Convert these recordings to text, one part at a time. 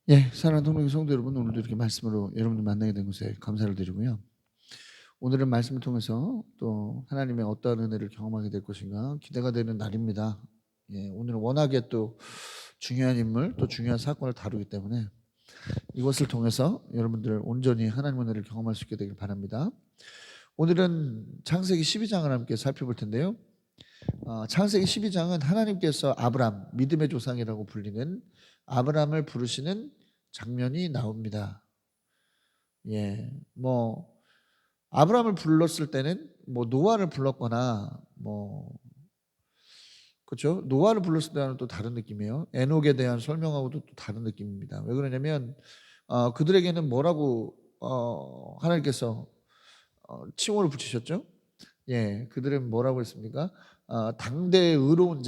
사랑하는 동명의 성도 여러분, 오늘도 이렇게 말씀으로 여러분들 만나게 된 것에 감사를 드리고요. 오늘은 말씀을 통해서 또 하나님의 어떠한 은혜를 경험하게 될 것인가 기대가 되는 날입니다. 오늘은 워낙에 또 중요한 인물, 또 중요한 사건을 다루기 때문에 이것을 통해서 여러분들 온전히 하나님 은혜를 경험할 수 있게 되길 바랍니다. 오늘은 창세기 12장을 함께 살펴볼 텐데요. 창세기 12장은 하나님께서 아브람, 믿음의 조상이라고 불리는 아브람을 부르시는 장면이 나옵니다. 뭐 아브람을 불렀을 때는 뭐 노아를 불렀거나 뭐 그렇죠? 노아를 불렀을 때와는 또 다른 느낌이에요. 에녹에 대한 설명하고도 또 다른 느낌입니다. 왜 그러냐면 그들에게는 뭐라고 하나님께서 칭호를 붙이셨죠? 그들은 뭐라고 했습니까? 당대의 의로운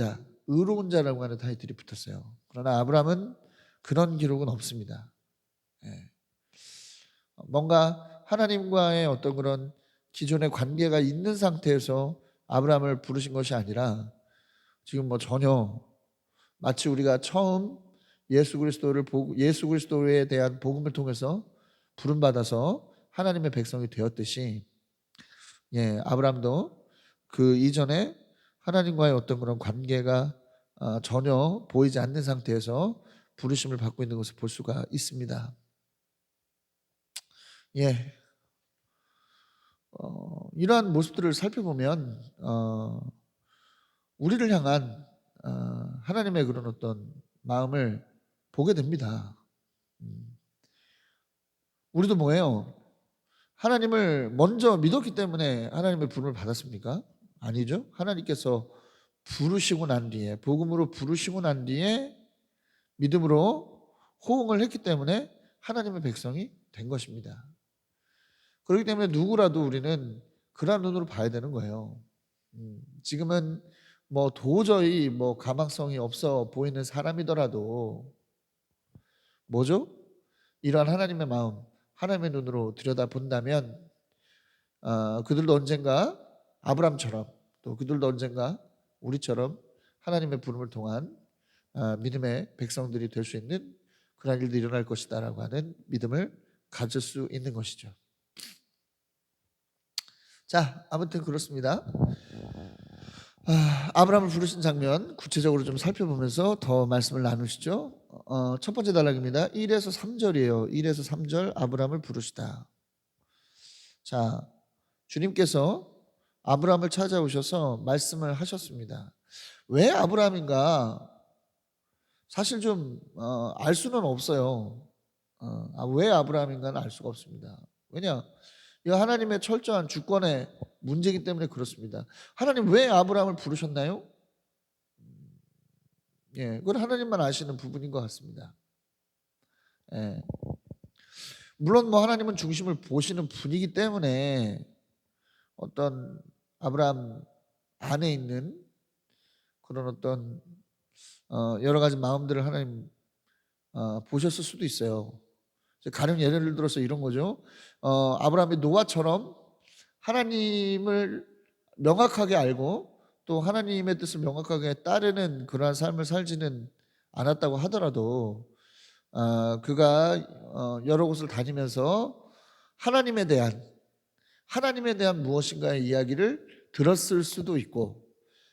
자라고 하는 타이틀이 붙었어요. 그러나 아브람은 그런 기록은 없습니다. 예. 뭔가 하나님과의 어떤 그런 기존의 관계가 있는 상태에서 아브라함을 부르신 것이 아니라 지금 뭐 전혀 마치 우리가 처음 예수 그리스도에 대한 복음을 통해서 부름 받아서 하나님의 백성이 되었듯이 아브라함도 그 이전에 하나님과의 어떤 그런 관계가 전혀 보이지 않는 상태에서 부르심을 받고 있는 것을 볼 수가 있습니다. 이러한 모습들을 살펴보면 우리를 향한 하나님의 그런 어떤 마음을 보게 됩니다. 음. 우리도 뭐예요? 하나님을 먼저 믿었기 때문에 하나님의 부름을 받았습니까? 아니죠. 하나님께서 부르시고 난 뒤에 복음으로 부르시고 난 뒤에 믿음으로 호응을 했기 때문에 하나님의 백성이 된 것입니다. 그렇기 때문에 누구라도 우리는 그런 눈으로 봐야 되는 거예요. 지금은 뭐 도저히 뭐 가망성이 없어 보이는 사람이더라도 뭐죠? 이러한 하나님의 마음, 하나님의 눈으로 들여다본다면 그들도 언젠가 아브람처럼 또 그들도 언젠가 우리처럼 하나님의 부름을 통한 믿음의 백성들이 될 수 있는 그런 일들이 일어날 것이다라고 하는 믿음을 가질 수 있는 것이죠. 자, 아무튼 그렇습니다. 아브라함을 부르신 장면 구체적으로 좀 살펴보면서 더 말씀을 나누시죠. 첫 번째 단락입니다. 1에서 3절이에요. 1에서 3절 아브라함을 부르시다. 자, 주님께서 아브라함을 찾아오셔서 말씀을 하셨습니다. 왜 아브라함인가? 사실 좀 알 수는 없어요. 왜 아브라함인가는 알 수가 없습니다. 왜냐? 이 하나님의 철저한 주권의 문제이기 때문에 그렇습니다. 하나님 왜 아브라함을 부르셨나요? 그건 하나님만 아시는 부분인 것 같습니다. 예. 물론 뭐 하나님은 중심을 보시는 분이기 때문에 어떤 아브라함 안에 있는 그런 어떤 여러 가지 마음들을 하나님 보셨을 수도 있어요. 가령 예를 들어서 이런 거죠. 아브라함이 노아처럼 하나님을 명확하게 알고 또 하나님의 뜻을 명확하게 따르는 그러한 삶을 살지는 않았다고 하더라도 그가 여러 곳을 다니면서 하나님에 대한 무엇인가의 이야기를 들었을 수도 있고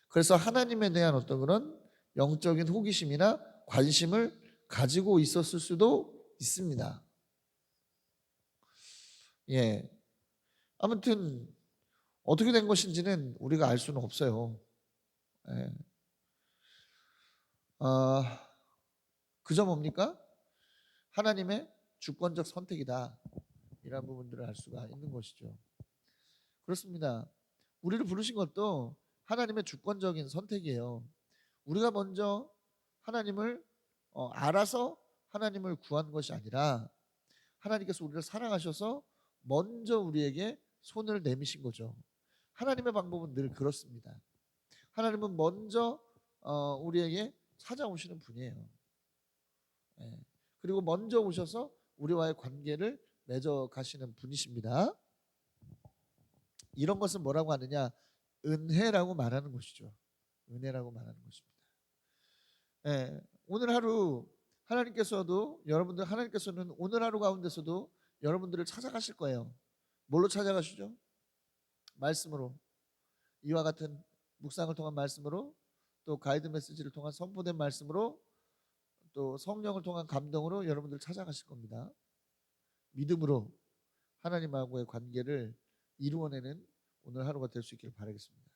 그래서 하나님에 대한 어떤 그런 영적인 호기심이나 관심을 가지고 있었을 수도 있습니다. 아무튼 어떻게 된 것인지는 우리가 알 수는 없어요. 예. 그저 뭡니까? 하나님의 주권적 선택이다. 이런 부분들을 알 수가 있는 것이죠. 그렇습니다. 우리를 부르신 것도 하나님의 주권적인 선택이에요. 우리가 먼저 하나님을 알아서 하나님을 구한 것이 아니라 하나님께서 우리를 사랑하셔서 먼저 우리에게 손을 내미신 거죠. 하나님의 방법은 늘 그렇습니다. 하나님은 먼저 우리에게 찾아오시는 분이에요. 그리고 먼저 오셔서 우리와의 관계를 맺어 가시는 분이십니다. 이런 것은 뭐라고 하느냐? 은혜라고 말하는 것이죠. 은혜라고 말하는 것입니다. 오늘 하루 하나님께서는 오늘 하루 가운데서도 여러분들을 찾아가실 거예요. 뭘로 찾아가시죠? 말씀으로. 이와 같은 묵상을 통한 말씀으로, 또 가이드 메시지를 통한 선포된 말씀으로, 또 성령을 통한 감동으로 여러분들 찾아가실 겁니다. 믿음으로 하나님하고의 관계를 이루어내는 오늘 하루가 될 수 있기를 바라겠습니다.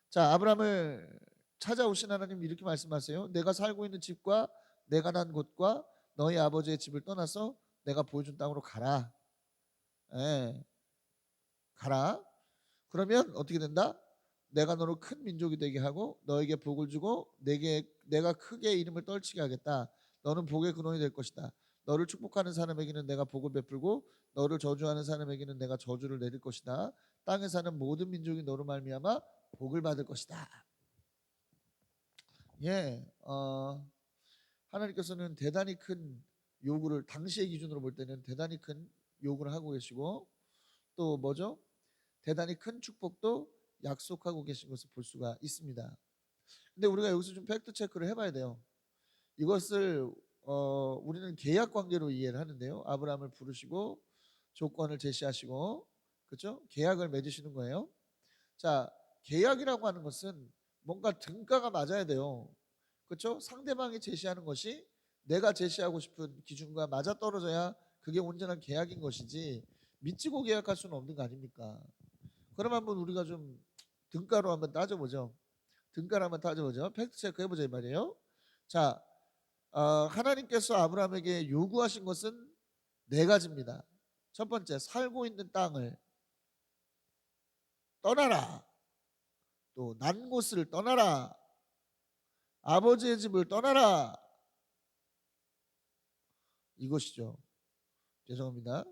자, 아브라함을 찾아오신 하나님 이렇게 말씀하세요. 내가 살고 있는 집과 내가 난 곳과 너희 아버지의 집을 떠나서 내가 보여준 땅으로 가라. 예, 가라. 그러면 어떻게 된다? 내가 너를 큰 민족이 되게 하고 너에게 복을 주고 내가 크게 이름을 떨치게 하겠다. 너는 복의 근원이 될 것이다. 너를 축복하는 사람에게는 내가 복을 베풀고 너를 저주하는 사람에게는 내가 저주를 내릴 것이다. 땅에 사는 모든 민족이 너로 말미암아 복을 받을 것이다. 예, 하나님께서는 대단히 큰 요구를, 당시의 기준으로 볼 때는 대단히 큰 요구를 하고 계시고, 또 뭐죠? 대단히 큰 축복도 약속하고 계신 것을 볼 수가 있습니다. 근데 우리가 여기서 좀 팩트 체크를 해봐야 돼요. 이것을 우리는 계약 관계로 이해를 하는데요. 아브라함을 부르시고 조건을 제시하시고, 그렇죠? 계약을 맺으시는 거예요. 자, 계약이라고 하는 것은 뭔가 등가가 맞아야 돼요. 그렇죠? 상대방이 제시하는 것이 내가 제시하고 싶은 기준과 맞아 떨어져야 그게 온전한 계약인 것이지, 미치고 계약할 수는 없는 거 아닙니까? 그럼 한번 우리가 좀 등가로 한번 따져보죠. 등가를 한번 따져보죠. 팩트 체크 해보자 이 말이에요. 자, 하나님께서 아브라함에게 요구하신 것은 네 가지입니다. 첫 번째, 살고 있는 땅을 떠나라. 또 난 곳을 떠나라. 아버지의 집을 떠나라. 이것이죠. 죄송합니다.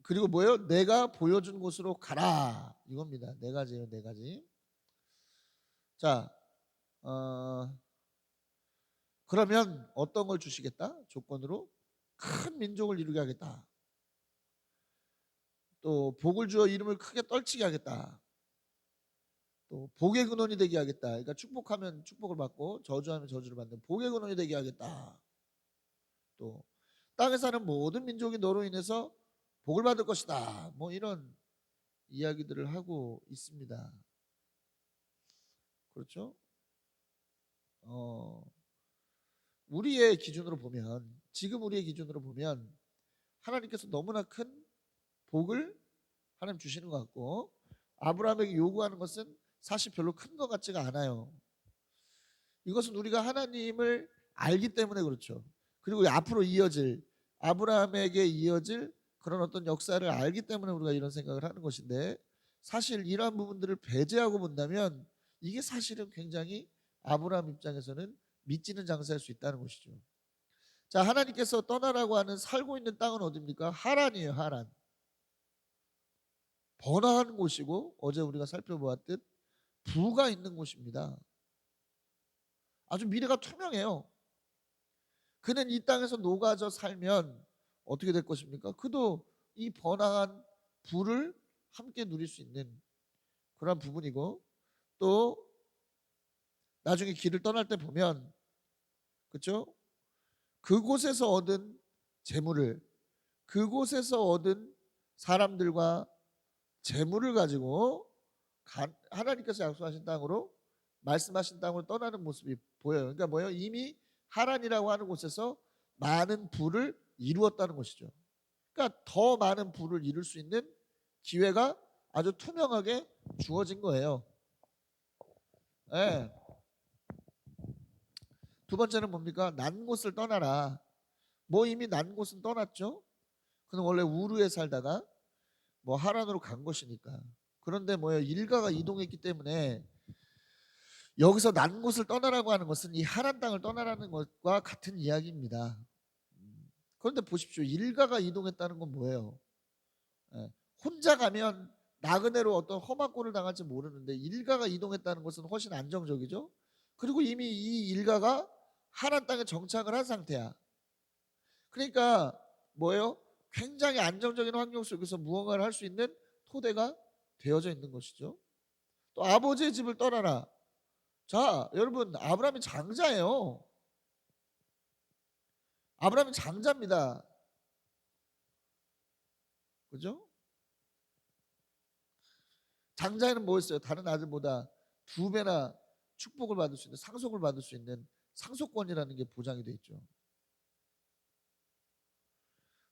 그리고 뭐예요? 내가 보여준 곳으로 가라. 이겁니다. 네 가지예요. 네 가지. 자, 그러면 어떤 걸 주시겠다? 조건으로 큰 민족을 이루게 하겠다. 또 복을 주어 이름을 크게 떨치게 하겠다. 또 복의 근원이 되게 하겠다. 그러니까 축복하면 축복을 받고 저주하면 저주를 받는 복의 근원이 되게 하겠다. 또 땅에 사는 모든 민족이 너로 인해서 복을 받을 것이다. 뭐 이런 이야기들을 하고 있습니다. 그렇죠? 우리의 기준으로 보면, 지금 우리의 기준으로 보면 하나님께서 너무나 큰 복을 하나님 주시는 것 같고, 아브라함에게 요구하는 것은 사실 별로 큰 것 같지가 않아요. 이것은 우리가 하나님을 알기 때문에 그렇죠. 그리고 앞으로 이어질, 아브라함에게 이어질 그런 어떤 역사를 알기 때문에 우리가 이런 생각을 하는 것인데, 사실 이러한 부분들을 배제하고 본다면 이게 사실은 굉장히 아브라함 입장에서는 믿지는 장사할 수 있다는 것이죠. 자, 하나님께서 떠나라고 하는 살고 있는 땅은 어디입니까? 하란이에요. 하란. 번화한 곳이고, 어제 우리가 살펴보았듯 부가 있는 곳입니다. 아주 미래가 투명해요. 그는 이 땅에서 녹아져 살면 어떻게 될 것입니까? 그도 이 번화한 부를 함께 누릴 수 있는 그런 부분이고, 또 나중에 길을 떠날 때 보면, 그렇죠? 그곳에서 얻은 재물을, 그곳에서 얻은 사람들과 재물을 가지고 하나님께서 약속하신 땅으로, 말씀하신 땅으로 떠나는 모습이 보여요. 그러니까 뭐예요? 이미 하란이라고 하는 곳에서 많은 부를 이루었다는 것이죠. 그러니까 더 많은 부를 이룰 수 있는 기회가 아주 투명하게 주어진 거예요. 네. 두 번째는 뭡니까? 난 곳을 떠나라. 뭐 이미 난 곳은 떠났죠. 그는 원래 우르에 살다가 뭐 하란으로 간 것이니까. 그런데 뭐예요? 일가가 이동했기 때문에 여기서 난 곳을 떠나라고 하는 것은 이 하란 땅을 떠나라는 것과 같은 이야기입니다. 그런데 보십시오. 일가가 이동했다는 건 뭐예요? 예, 혼자 가면 나그네로 어떤 험한 꼴을 당할지 모르는데, 일가가 이동했다는 것은 훨씬 안정적이죠. 그리고 이미 이 일가가 하란 땅에 정착을 한 상태야. 그러니까 뭐예요? 굉장히 안정적인 환경 속에서 무언가를 할 수 있는 토대가 되어져 있는 것이죠. 또 아버지의 집을 떠나라. 자, 여러분, 아브라함이 장자예요. 아브라함은 장자입니다. 그죠? 장자에는 뭐였어요? 다른 아들보다 2배나 축복을 받을 수 있는, 상속을 받을 수 있는 상속권이라는 게 보장이 돼 있죠.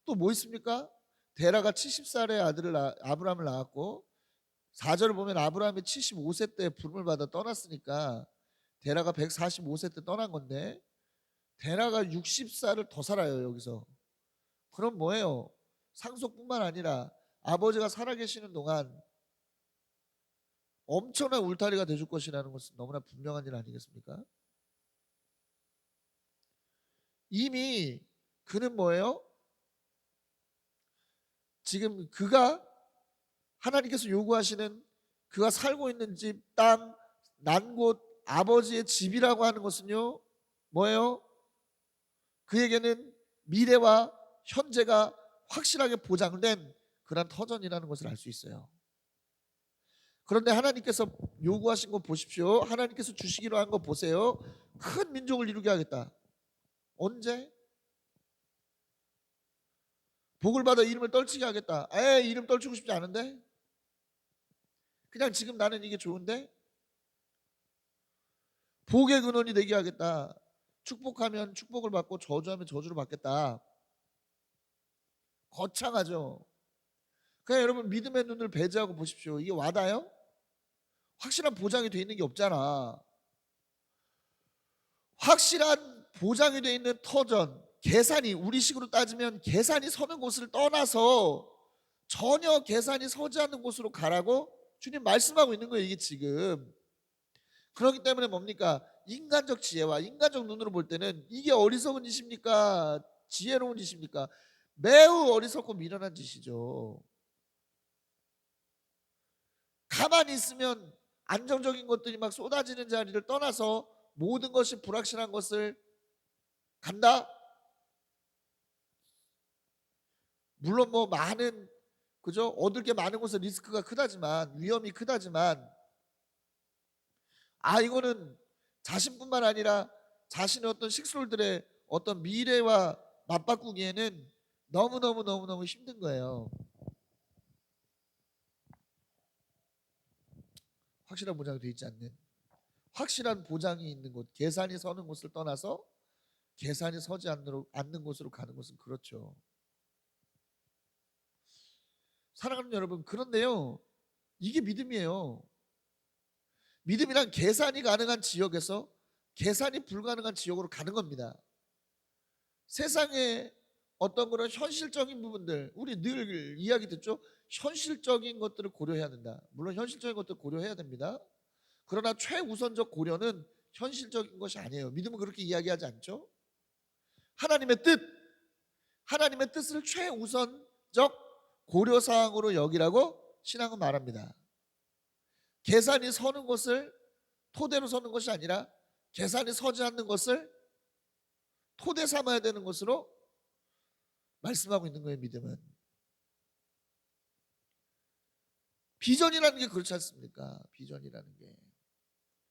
또 뭐 있습니까? 데라가 70살에 아브라함을 낳았고, 4절을 보면 아브라함이 75세 때 부름을 받아 떠났으니까 데라가 145세 때 떠난 건데, 데라가 60살을 더 살아요 여기서. 그럼 뭐예요? 상속뿐만 아니라 아버지가 살아계시는 동안 엄청난 울타리가 되줄 것이라는 것은 너무나 분명한 일 아니겠습니까? 이미 그는 뭐예요? 지금 그가 하나님께서 요구하시는, 그가 살고 있는 집, 땅, 난 곳, 아버지의 집이라고 하는 것은요 뭐예요? 그에게는 미래와 현재가 확실하게 보장된 그런 터전이라는 것을 알 수 있어요. 그런데 하나님께서 요구하신 거 보십시오. 하나님께서 주시기로 한 거 보세요. 큰 민족을 이루게 하겠다. 언제? 복을 받아 이름을 떨치게 하겠다. 이름 떨치고 싶지 않은데? 그냥 지금 나는 이게 좋은데? 복의 근원이 되게 하겠다. 축복하면 축복을 받고 저주하면 저주를 받겠다. 거창하죠. 그냥 여러분 믿음의 눈을 배제하고 보십시오. 이게 와닿아요? 확실한 보장이 돼 있는 게 없잖아. 확실한 보장이 돼 있는 터전, 계산이, 우리식으로 따지면 계산이 서는 곳을 떠나서 전혀 계산이 서지 않는 곳으로 가라고 주님 말씀하고 있는 거예요 이게 지금. 그렇기 때문에 뭡니까? 인간적 지혜와 인간적 눈으로 볼 때는 이게 어리석은 짓입니까? 지혜로운 짓입니까? 매우 어리석고 미련한 짓이죠. 가만히 있으면 안정적인 것들이 막 쏟아지는 자리를 떠나서 모든 것이 불확실한 것을 간다? 물론 뭐 많은, 그죠? 얻을 게 많은 곳은 리스크가 크다지만, 위험이 크다지만, 이거는 자신뿐만 아니라 자신의 어떤 식솔들의 어떤 미래와 맞바꾸기에는 너무너무 힘든 거예요. 확실한 보장이 되어 있지 않는, 확실한 보장이 있는 곳, 계산이 서는 곳을 떠나서 계산이 서지 않는 곳으로 가는 것은 그렇죠. 사랑하는 여러분, 그런데요 이게 믿음이에요. 믿음이란 계산이 가능한 지역에서 계산이 불가능한 지역으로 가는 겁니다. 세상에 어떤 그런 현실적인 부분들, 우리 늘 이야기 듣죠. 현실적인 것들을 고려해야 된다. 물론 현실적인 것들 고려해야 됩니다. 그러나 최우선적 고려는 현실적인 것이 아니에요. 믿음은 그렇게 이야기하지 않죠. 하나님의 뜻, 하나님의 뜻을 최우선적 고려사항으로 여기라고 신앙은 말합니다. 계산이 서는 것을 토대로 서는 것이 아니라 계산이 서지 않는 것을 토대 삼아야 되는 것으로 말씀하고 있는 거예요. 믿음은. 비전이라는 게 그렇지 않습니까? 비전이라는 게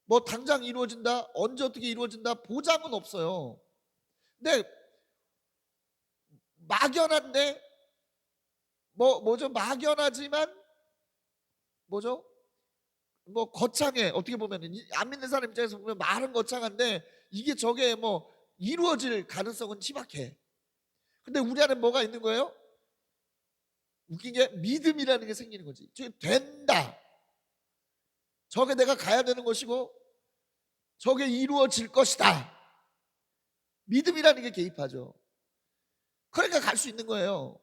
뭐 당장 이루어진다, 언제 어떻게 이루어진다 보장은 없어요. 근데 막연한데 뭐죠? 막연하지만 뭐죠? 뭐 거창해. 어떻게 보면 안 믿는 사람 입장에서 보면 말은 거창한데 이게 저게 뭐 이루어질 가능성은 희박해. 근데 우리 안에 뭐가 있는 거예요? 웃긴 게 믿음이라는 게 생기는 거지. 저게 된다. 저게 내가 가야 되는 것이고 저게 이루어질 것이다. 믿음이라는 게 개입하죠. 그러니까 갈 수 있는 거예요.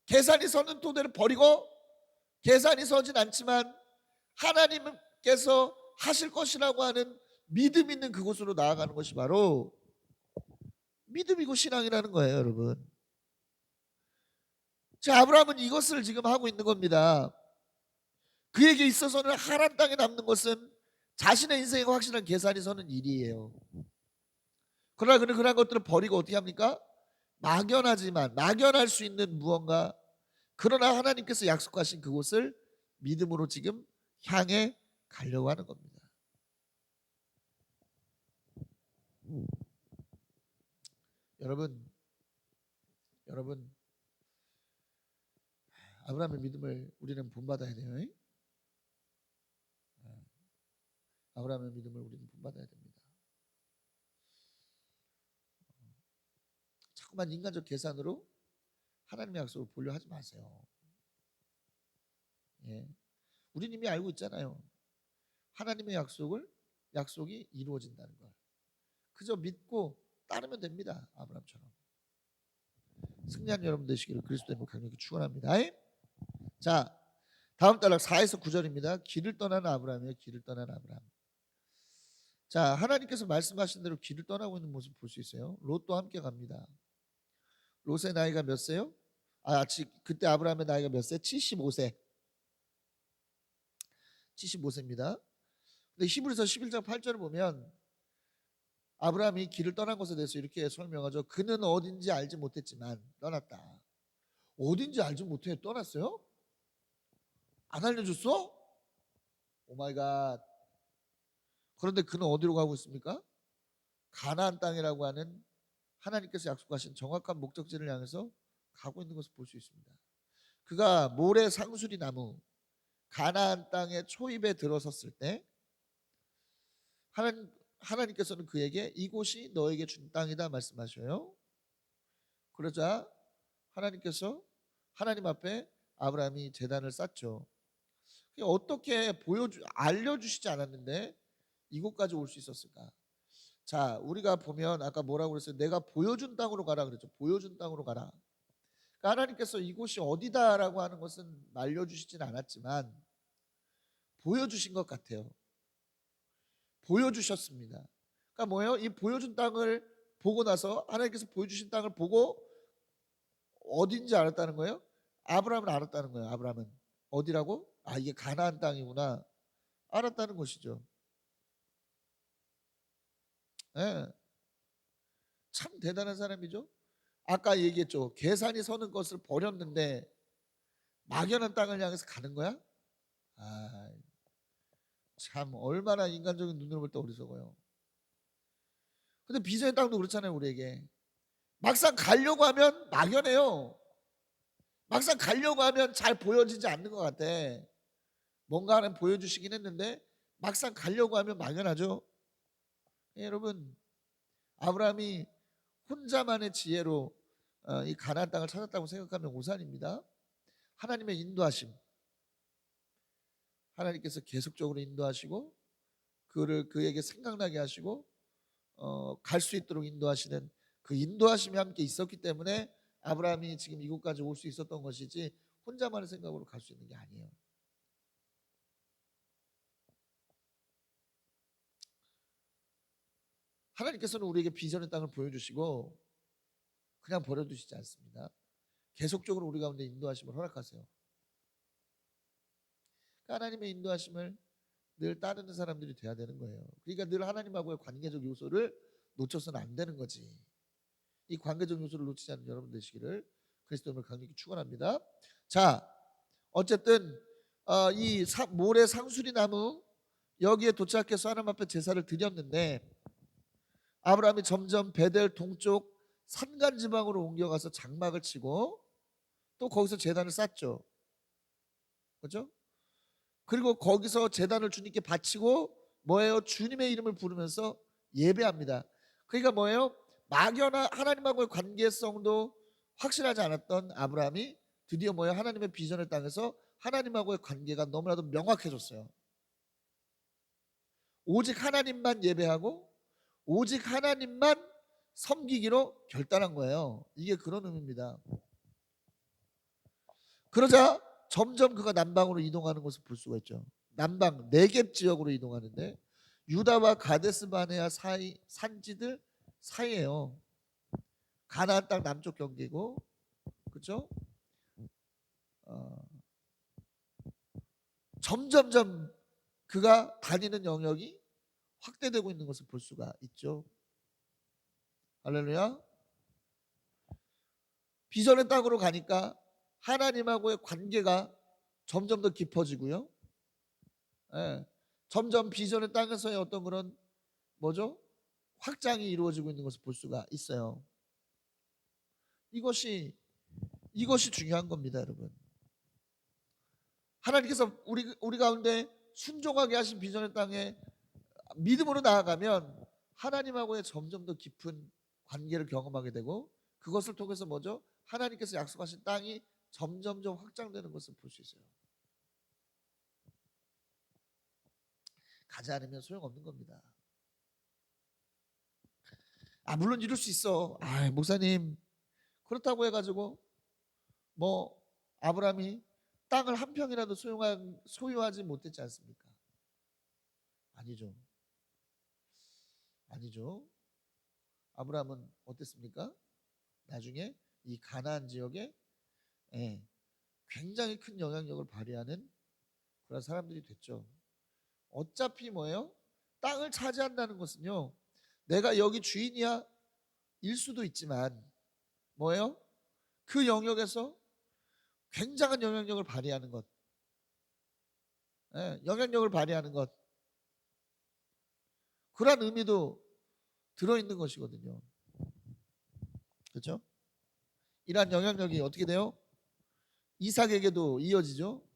계산이 서는 토대를 버리고 계산이 서진 않지만 하나님께서 하실 것이라고 하는 믿음 있는 그곳으로 나아가는 것이 바로 믿음이고 신앙이라는 거예요, 여러분. 자, 아브라함은 이것을 지금 하고 있는 겁니다. 그에게 있어서는 하란 땅에 남는 것은 자신의 인생에 확실한 계산이 서는 일이에요. 그러나 그는 그런 것들을 버리고 어떻게 합니까? 막연하지만 막연할 수 있는 무언가, 그러나 하나님께서 약속하신 그곳을 믿음으로 지금 향해 가려고 하는 겁니다. 여러분, 아브라함의 믿음을 우리는 본받아야 돼요. 아브라함의 믿음을 우리는 본받아야 됩니다. 자꾸만 인간적 계산으로 하나님의 약속을 보려 하지 마세요. 예. 우리는 이미 알고 있잖아요. 하나님의 약속이 이루어진다는 걸. 그저 믿고 따르면 됩니다. 아브라함처럼. 승리한 여러분 되시기를 그리스도의 이름으로 강력히 축원합니다. 자, 다음 단락 4에서 9절입니다. 길을 떠나는 아브라함이에요. 길을 떠나는 아브라함. 자, 하나님께서 말씀하신 대로 길을 떠나고 있는 모습 볼 수 있어요. 롯도 함께 갑니다. 롯의 나이가 몇 세요? 그때 아브라함의 나이가 몇 세? 75세. 75세입니다. 근데 히브리서 11장 8절을 보면 아브라함이 길을 떠난 것에 대해서 이렇게 설명하죠. 그는 어딘지 알지 못했지만 떠났다. 어딘지 알지 못해 떠났어요? 안 알려줬어? 오마이갓. 그런데 그는 어디로 가고 있습니까? 가나안 땅이라고 하는 하나님께서 약속하신 정확한 목적지를 향해서 가고 있는 것을 볼 수 있습니다. 그가 모래 상수리 나무 가나안 땅의 초입에 들어섰을 때 하나님께서는 그에게 이곳이 너에게 준 땅이다 말씀하셔요. 그러자 하나님께서 하나님 앞에 아브라함이 제단을 쌓죠. 어떻게 알려주시지 않았는데 이곳까지 올 수 있었을까? 자, 우리가 보면 아까 뭐라고 그랬어요? 내가 보여준 땅으로 가라 그랬죠. 보여준 땅으로 가라. 그러니까 하나님께서 이곳이 어디다라고 하는 것은 알려주시진 않았지만 보여주신 것 같아요. 보여주셨습니다. 그러니까 뭐예요? 이 보여준 땅을 보고 나서 하나님께서 보여주신 땅을 보고 어딘지 알았다는 거예요? 아브라함은 알았다는 거예요. 아브라함은 어디라고? 이게 가나안 땅이구나 알았다는 것이죠. 네. 참 대단한 사람이죠. 아까 얘기했죠. 계산이 서는 것을 버렸는데 막연한 땅을 향해서 가는 거야? 참 얼마나 인간적인 눈으로 볼 때 어리석어요. 근데 비전의 땅도 그렇잖아요. 우리에게 막상 가려고 하면 막연해요. 막상 가려고 하면 잘 보여지지 않는 것 같아. 뭔가 하나 보여주시긴 했는데 막상 가려고 하면 막연하죠. 여러분, 아브라함이 혼자만의 지혜로 이 가나안 땅을 찾았다고 생각하면 오산입니다. 하나님의 인도하심, 하나님께서 계속적으로 인도하시고 그에게 생각나게 하시고 갈 수 있도록 인도하시는 그 인도하심이 함께 있었기 때문에 아브라함이 지금 이곳까지 올 수 있었던 것이지 혼자만의 생각으로 갈 수 있는 게 아니에요. 하나님께서는 우리에게 비전의 땅을 보여주시고 그냥 버려두시지 않습니다. 계속적으로 우리 가운데 인도하심을 허락하세요. 하나님의 인도하심을 늘 따르는 사람들이 돼야 되는 거예요. 그러니까 늘 하나님하고의 관계적 요소를 놓쳐서는 안 되는 거지. 이 관계적 요소를 놓치지 않는 여러분 되시기를 그리스도를 강력히 축원합니다. 자, 어쨌든 이 모래 상수리 나무 여기에 도착해서 하나님 앞에 제사를 드렸는데 아브라함이 점점 베델 동쪽 산간 지방으로 옮겨가서 장막을 치고 또 거기서 제단을 쌓죠. 그렇죠? 그리고 거기서 제단을 주님께 바치고 뭐예요? 주님의 이름을 부르면서 예배합니다. 그러니까 뭐예요? 막연한 하나님하고의 관계성도 확실하지 않았던 아브라함이 드디어 뭐예요? 하나님의 비전을 땅에서 하나님하고의 관계가 너무나도 명확해졌어요. 오직 하나님만 예배하고 오직 하나님만 섬기기로 결단한 거예요. 이게 그런 의미입니다. 그러자 점점 그가 남방으로 이동하는 것을 볼 수가 있죠. 남방 네겝 지역으로 이동하는데 유다와 가데스 바네아 사이 산지들 사이예요. 가나안 땅 남쪽 경계고, 그렇죠? 점점점 그가 다니는 영역이 확대되고 있는 것을 볼 수가 있죠. 할렐루야. 비전의 땅으로 가니까 하나님하고의 관계가 점점 더 깊어지고요. 점점 비전의 땅에서의 어떤 그런 뭐죠? 확장이 이루어지고 있는 것을 볼 수가 있어요. 이것이 중요한 겁니다, 여러분. 하나님께서 우리 가운데 순종하게 하신 비전의 땅에 믿음으로 나아가면 하나님하고의 점점 더 깊은 관계를 경험하게 되고, 그것을 통해서 뭐죠? 하나님께서 약속하신 땅이 점점점 확장되는 것을 볼 수 있어요. 가지 않으면 소용없는 겁니다. 물론 이룰 수 있어. 목사님, 그렇다고 해가지고 뭐 아브라함이 땅을 한 평이라도 소유하지 못했지 않습니까? 아니죠. 아브라함은 어땠습니까? 나중에 이 가나안 지역에 굉장히 큰 영향력을 발휘하는 그런 사람들이 됐죠. 어차피 뭐예요? 땅을 차지한다는 것은요, 내가 여기 주인이야 일 수도 있지만 뭐예요? 그 영역에서 굉장한 영향력을 발휘하는 것, 영향력을 발휘하는 것, 그런 의미도 들어있는 것이거든요. 그렇죠? 이러한 영향력이 어떻게 돼요? 이삭에게도 이어지죠.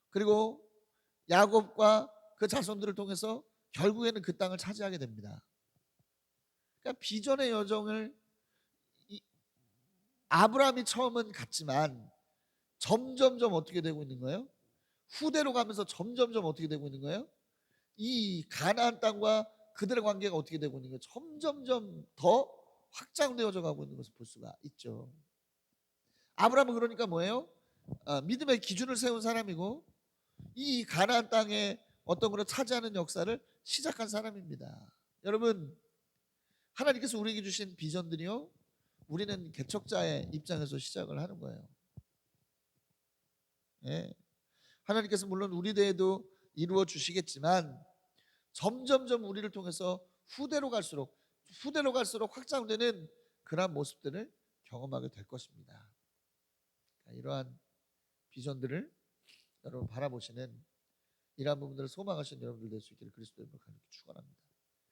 그리고 야곱과 그 자손들을 통해서 결국에는 그 땅을 차지하게 됩니다. 그러니까 비전의 여정을 아브라함이 처음은 갔지만 점점점 어떻게 되고 있는 거예요? 후대로 가면서 점점점 어떻게 되고 있는 거예요? 이 가나안 땅과 그들의 관계가 어떻게 되고 있는 거예요? 점점점 더 확장되어져 가고 있는 것을 볼 수가 있죠. 아브라함은 그러니까 뭐예요? 믿음의 기준을 세운 사람이고, 이 가나안 땅에 어떤 것을 차지하는 역사를 시작한 사람입니다. 여러분, 하나님께서 우리에게 주신 비전들이요, 우리는 개척자의 입장에서 시작을 하는 거예요. 하나님께서 물론 우리 대에도 이루어 주시겠지만 점점점 우리를 통해서 후대로 갈수록 확장되는 그러한 모습들을 경험하게 될 것입니다. 이러한 비전들을 여러분 바라보시는, 이러한 부분들을 소망하시는 여러분들 될 수 있기를 그리스도의 이름으로 간절히 축원합니다.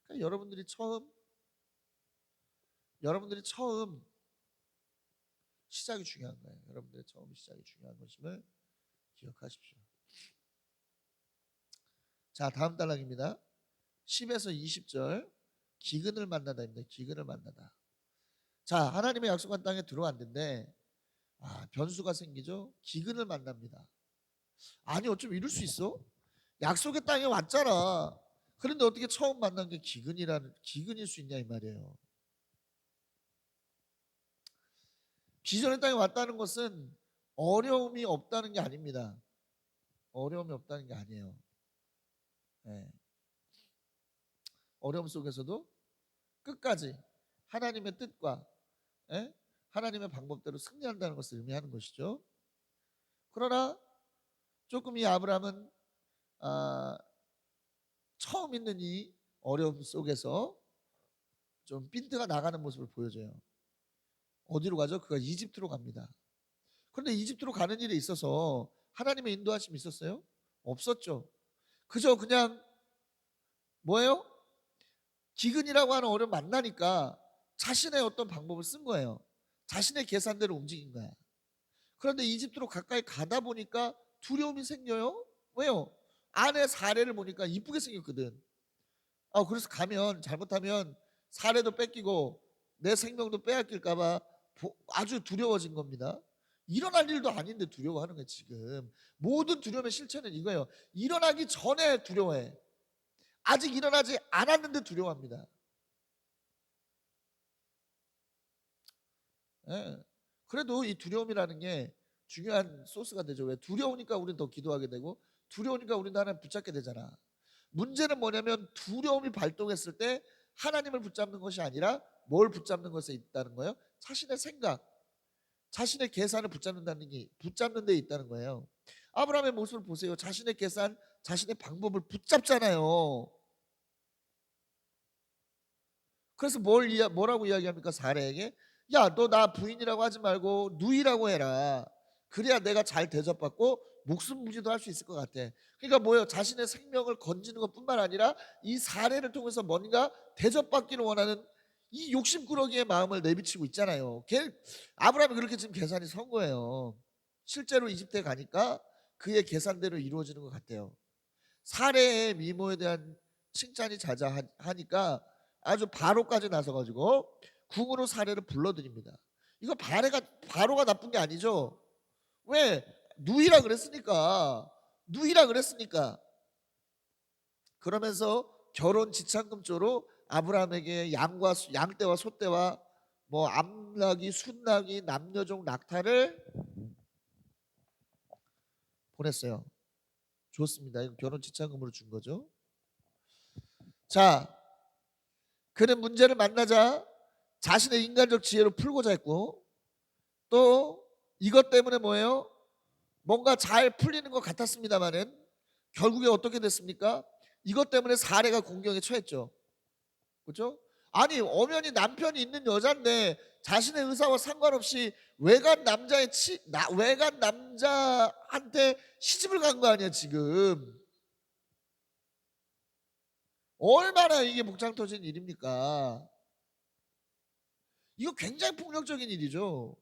그러니까 여러분들이 처음 시작이 중요한 거예요. 여러분들의 처음 시작이 중요한 것임을 기억하십시오. 자, 다음 단락입니다. 10에서 20절, 기근을 만나다입니다. 기근을 만나다. 자, 하나님의 약속한 땅에 들어왔는데 변수가 생기죠. 기근을 만납니다. 아니, 어쩜 이럴 수 있어? 약속의 땅에 왔잖아. 그런데 어떻게 처음 만난 게 기근일 수 있냐 이 말이에요. 비전의 땅에 왔다는 것은 어려움이 없다는 게 아닙니다. 어려움이 없다는 게 아니에요. 어려움 속에서도 끝까지 하나님의 뜻과 하나님의 방법대로 승리한다는 것을 의미하는 것이죠. 그러나 조금 이 아브라함은 처음 있는 이 어려움 속에서 좀 핀트가 나가는 모습을 보여줘요. 어디로 가죠? 그가 이집트로 갑니다. 그런데 이집트로 가는 일에 있어서 하나님의 인도하심이 있었어요? 없었죠. 그저 그냥 뭐예요? 기근이라고 하는 어려움 만나니까 자신의 어떤 방법을 쓴 거예요. 자신의 계산대로 움직인 거야. 그런데 이집트로 가까이 가다 보니까 두려움이 생겨요. 왜요? 아내 사례를 보니까 이쁘게 생겼거든. 그래서 가면 잘못하면 사례도 뺏기고 내 생명도 빼앗길까봐 아주 두려워진 겁니다. 일어날 일도 아닌데 두려워하는 거예요. 지금 모든 두려움의 실체는 이거예요. 일어나기 전에 두려워해. 아직 일어나지 않았는데 두려워합니다. 그래도 이 두려움이라는 게 중요한 소스가 되죠. 왜? 두려우니까 우리는 더 기도하게 되고, 두려우니까 우리는 하나님 붙잡게 되잖아. 문제는 뭐냐면 두려움이 발동했을 때 하나님을 붙잡는 것이 아니라 뭘 붙잡는 것에 있다는 거예요? 자신의 생각, 자신의 계산을 붙잡는 데 있다는 거예요. 아브라함의 모습을 보세요. 자신의 계산, 자신의 방법을 붙잡잖아요. 그래서 뭐라고 이야기합니까? 사례에게, 야, 너 나 부인이라고 하지 말고 누이라고 해라. 그래야 내가 잘 대접받고 목숨 부지도 할 수 있을 것 같아. 그러니까 뭐예요? 자신의 생명을 건지는 것뿐만 아니라 이 사례를 통해서 뭔가 대접받기를 원하는 이 욕심꾸러기의 마음을 내비치고 있잖아요. 아브라함이 그렇게 지금 계산이 선 거예요. 실제로 이집트에 가니까 그의 계산대로 이루어지는 것 같아요. 사례의 미모에 대한 칭찬이 자자하니까 아주 바로까지 나서가지고 궁으로 사례를 불러드립니다. 이거 바로가 나쁜 게 아니죠. 왜? 누이라 그랬으니까. 누이라 그랬으니까. 그러면서 결혼 지참금조로 아브라함에게 양떼와 소떼와 뭐 암나귀, 순나귀, 남녀종 낙타를 보냈어요. 줬습니다. 이거 결혼 지참금으로 준 거죠. 자, 그는 문제를 만나자 자신의 인간적 지혜로 풀고자 했고, 또 이것 때문에 뭐예요? 뭔가 잘 풀리는 것 같았습니다만은 결국에 어떻게 됐습니까? 이것 때문에 사례가 공경에 처했죠. 그렇죠? 아니, 엄연히 남편이 있는 여잔데 자신의 의사와 상관없이 외간 남자한테 시집을 간 거 아니야 지금. 얼마나 이게 목장 터진 일입니까? 이거 굉장히 폭력적인 일이죠.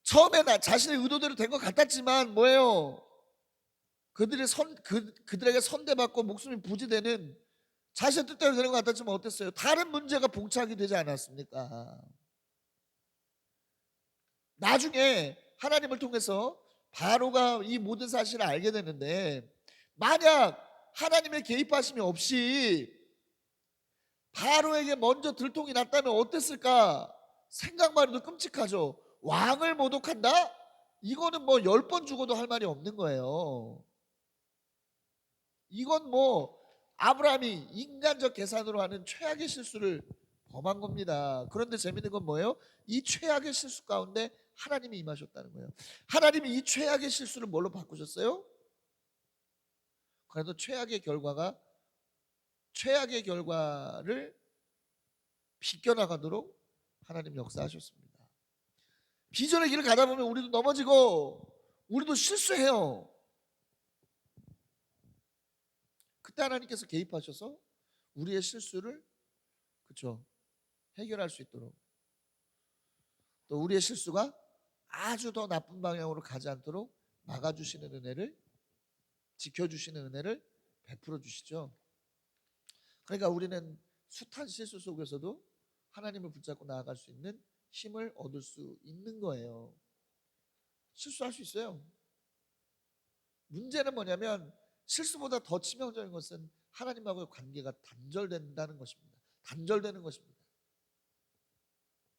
처음에 자신의 의도대로 된 것 같았지만 뭐예요? 그들에게 선대받고 목숨이 부지되는 자신의 뜻대로 되는 것 같았지만 어땠어요? 다른 문제가 봉착이 되지 않았습니까? 나중에 하나님을 통해서 바로가 이 모든 사실을 알게 되는데, 만약 하나님의 개입하심이 없이 바로에게 먼저 들통이 났다면 어땠을까? 생각만 해도 끔찍하죠. 왕을 모독한다? 이거는 뭐 10번 죽어도 할 말이 없는 거예요. 이건 뭐 아브라함이 인간적 계산으로 하는 최악의 실수를 범한 겁니다. 그런데 재밌는 건 뭐예요? 이 최악의 실수 가운데 하나님이 임하셨다는 거예요. 하나님이 이 최악의 실수를 뭘로 바꾸셨어요? 그래도 최악의 결과를 비껴나가도록 하나님 역사하셨습니다. 비전의 길을 가다 보면 우리도 넘어지고 우리도 실수해요. 그때 하나님께서 개입하셔서 우리의 실수를 그렇죠 해결할 수 있도록, 또 우리의 실수가 아주 더 나쁜 방향으로 가지 않도록 막아주시는 은혜를, 지켜주시는 은혜를 베풀어 주시죠. 그러니까 우리는 숱한 실수 속에서도 하나님을 붙잡고 나아갈 수 있는 힘을 얻을 수 있는 거예요. 실수할 수 있어요. 문제는 뭐냐면 실수보다 더 치명적인 것은 하나님하고의 관계가 단절된다는 것입니다. 단절되는 것입니다.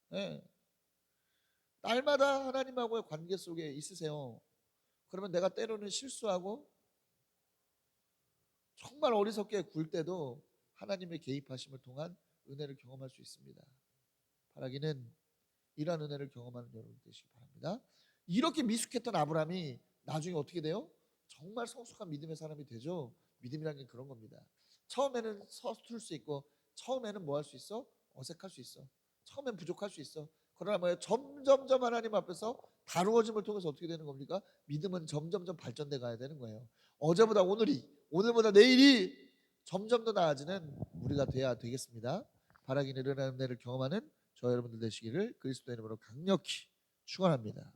네. 날마다 하나님하고의 관계 속에 있으세요. 그러면 내가 때로는 실수하고 정말 어리석게 굴 때도 하나님의 개입하심을 통한 은혜를 경험할 수 있습니다. 바라기는 이러한 은혜를 경험하는 여러분 되시기 바랍니다. 이렇게 미숙했던 아브라함이 나중에 어떻게 돼요? 정말 성숙한 믿음의 사람이 되죠. 믿음이라는 게 그런 겁니다. 처음에는 서툴 수 있고, 처음에는 뭐 할 수 있어? 어색할 수 있어. 처음엔 부족할 수 있어. 그러나 뭐예요? 점점점 하나님 앞에서 다루어짐을 통해서 어떻게 되는 겁니까? 믿음은 점점점 발전돼 가야 되는 거예요. 어제보다 오늘보다 내일이 점점 더 나아지는 우리가 돼야 되겠습니다. 바라기는 이런 은혜를 경험하는 저 여러분들 되시기를 그리스도의 이름으로 강력히 축원합니다.